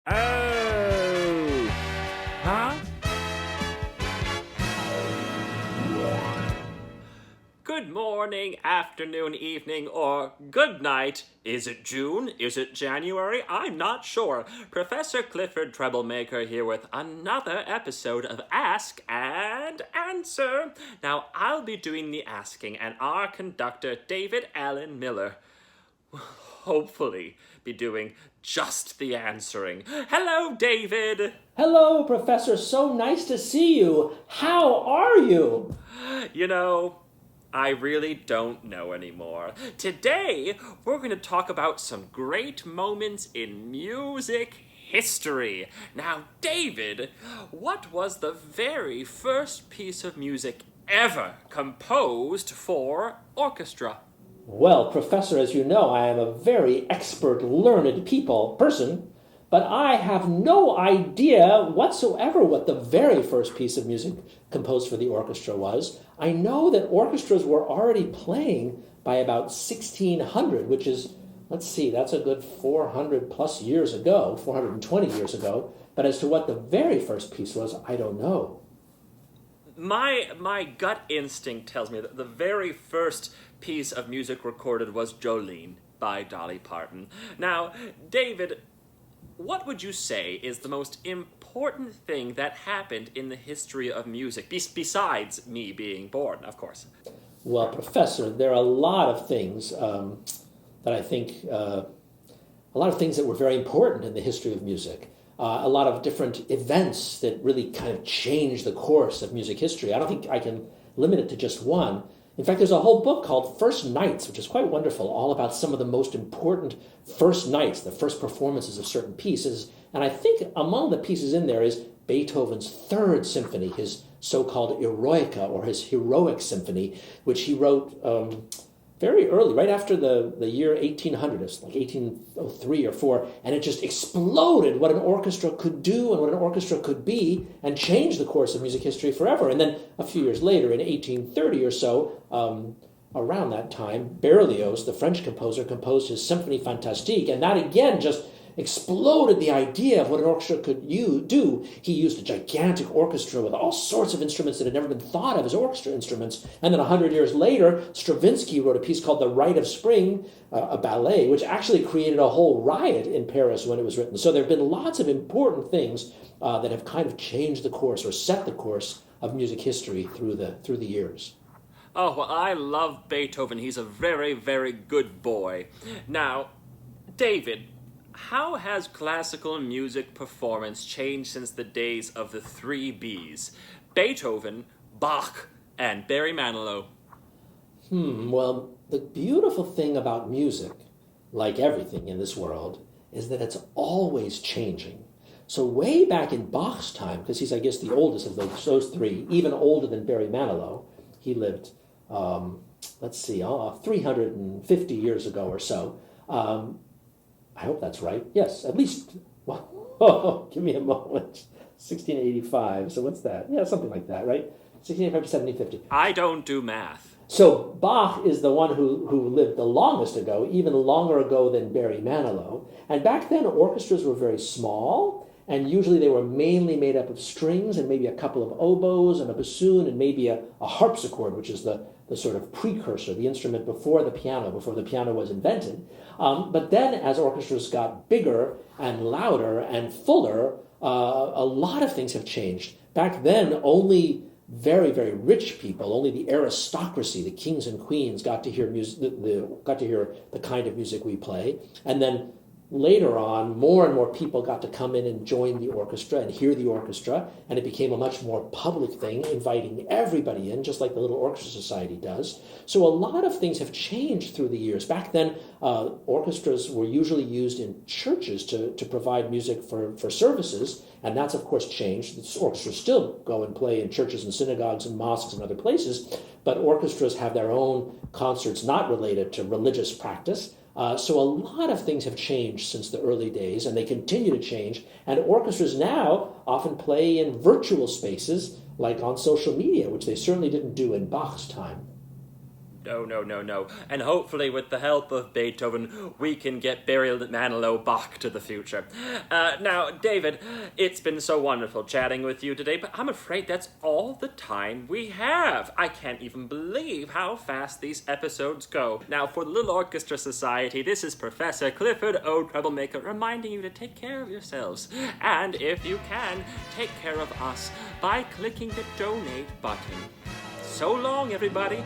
Oh! Huh? Good morning, afternoon, evening, or good night. Is it June? Is it January? I'm not sure. Professor Clifford Treblemaker here with another episode of Ask and Answer. Now, I'll be doing the asking, and our conductor, David Allen Miller, hopefully be doing just the answering. Hello, David! Hello, Professor. So nice to see you. How are you? You know, I really don't know anymore. Today, we're going to talk about some great moments in music history. Now, David, what was the very first piece of music ever composed for orchestra? Well, Professor, as you know, I am a very expert, learned person, but I have no idea whatsoever what the very first piece of music composed for the orchestra was. I know that orchestras were already playing by about 1600, which is, let's see, that's a good 400 plus years ago, 420 years ago. But as to what the very first piece was, I don't know. My gut instinct tells me that the very first piece of music recorded was Jolene by Dolly Parton. Now, David, what would you say is the most important thing that happened in the history of music, besides me being born, of course? Well, Professor, there are a lot of things that I think, a lot of things that were very important in the history of music. A lot of different events that really kind of changed the course of music history. I don't think I can limit it to just one. In fact, there's a whole book called First Nights, which is quite wonderful, all about some of the most important first nights, the first performances of certain pieces. And I think among the pieces in there is Beethoven's Third Symphony, his so-called Eroica, or his Heroic Symphony, which he wrote very early, right after the year 1800, it's like 1803 or 4, and it just exploded what an orchestra could do and what an orchestra could be and changed the course of music history forever. And then a few years later, in 1830 or so, around that time, Berlioz, the French composer, composed his Symphonie Fantastique, and that again just exploded the idea of what an orchestra could do. He used a gigantic orchestra with all sorts of instruments that had never been thought of as orchestra instruments. And then 100 years later, Stravinsky wrote a piece called The Rite of Spring, a ballet, which actually created a whole riot in Paris when it was written. So there have been lots of important things that have kind of changed the course or set the course of music history through the years. Oh, well, I love Beethoven. He's a very, very good boy. Now, David, how has classical music performance changed since the days of the three Bs? Beethoven, Bach, and Barry Manilow. Well, the beautiful thing about music, like everything in this world, is that it's always changing. So way back in Bach's time, because he's, I guess, the oldest of those three, even older than Barry Manilow, he lived, 350 years ago or so. I hope that's right. Yes, at least, well, give me a moment. 1685, so what's that? Yeah, something like that, right? 1685 to 1750. I don't do math. So Bach is the one who lived the longest ago, even longer ago than Barry Manilow. And back then, orchestras were very small, and usually they were mainly made up of strings and maybe a couple of oboes and a bassoon and maybe a harpsichord, which is the sort of precursor, the instrument before the piano was invented. But then as orchestras got bigger and louder and fuller, a lot of things have changed. Back then, only very, very rich people, only the aristocracy, the kings and queens, got to hear music, got to hear the kind of music we play. And then later on, more and more people got to come in and join the orchestra and hear the orchestra, and it became a much more public thing, inviting everybody in, just like the Little Orchestra Society does. So a lot of things have changed through the years. Back then, orchestras were usually used in churches to provide music for services, and that's, of course, changed. The orchestras still go and play in churches and synagogues and mosques and other places, but orchestras have their own concerts not related to religious practice. So a lot of things have changed since the early days, and they continue to change. And orchestras now often play in virtual spaces, like on social media, which they certainly didn't do in Bach's time. No, no, no, no. And hopefully with the help of Beethoven, we can get Barry Manilow back to the future. Now, David, it's been so wonderful chatting with you today, but I'm afraid that's all the time we have. I can't even believe how fast these episodes go. Now, for the Little Orchestra Society, this is Professor Clifford O. Treblemaker reminding you to take care of yourselves. And if you can, take care of us by clicking the donate button. So long, everybody.